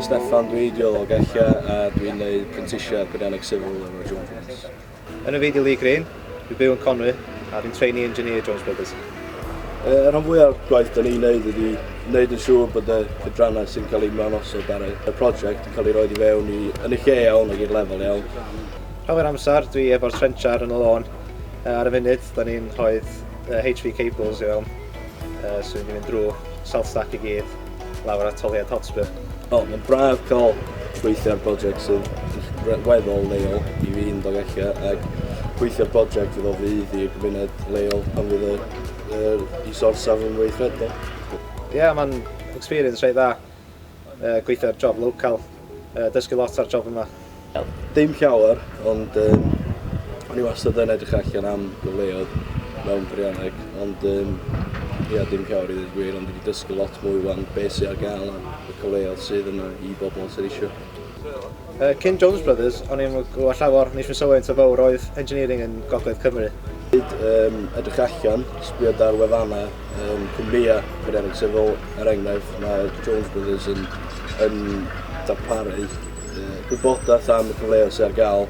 Steffan, dwi'n idiol o Gella a dwi'n gwneud prentisiad Peirianwyr Civil efo Jones. Yn y feidio Lee Green, dwi'n byw yn Conwy a dwi'n trainee engineer Jones Brothers. Rhan fwyaf gwaith da ni'n gwneud ydy wneud yn siŵr bod y cydrannau sy'n cael ei mewnosod ar y prosiect yn cael ei roi i fewn yn y lle iawn ac i'r lefel iawn. Rhaid amser, dwi efo'r trenchar yn y lôn. Ar y funud, da ni'n rhoid HV cables i fewn. So ni'n mynd drwy salt stack i gyd, lawr at toliad hotspur. Mae'n braf cael gweithio ar brosiect sy'n weddol leol i fi'n dod Gella ac gweithio'r brosiect iddo fydd i'r gymuned leol pan fydd i sorsaf yn weithredol. Ie, mae'n experience rhaid dda gweithio'r job local, dysgu lot ar job yma. Dim llawer, ond o'n i wastad yn edrych allan am gyfleoedd mewn Peirianwyr, ond dim llawer i ddweud gwir, ond wedi dysgu lot mwy wan beth sydd ar gael am y cyfleoedd sydd yna i bobl sydd eisiau. Cyn Jones Brothers, o'n i'n gwybod llawer, nes i'n sylwein o fawr oedd engineering yn Gogledd Cymru. Edrych allan, sbiad ar wefannau cwmnïau Peirianwyr Civil, enghraifft, mae Jones Brothers yn darparu gwybodaeth am y cyfleoedd sydd ar gael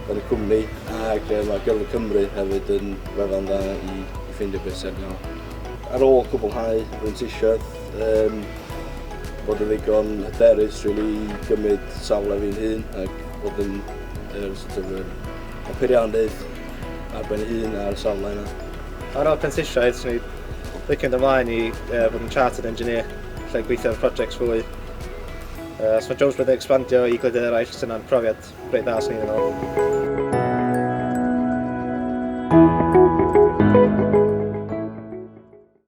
yn y cwmni ac mae Gyrfa Cymru hefyd yn wefan dda i ffeindio beth sydd ar gael. Ar ôl cwblhau brentisiaeth, bod yn ddigon hyderus i gymryd safle fi'n hun ac bod yn peiriannydd arben hun ar y safle yna. Ar ôl prentisiaeth, swn i licio'n ymlaen i fod yn chartered engineer, lle gweithio ar projects fwy. Os mae Jones Brothers expandio i gwledydd eraill, sy'n profiad reit dda sy'n ei ddyn nhw.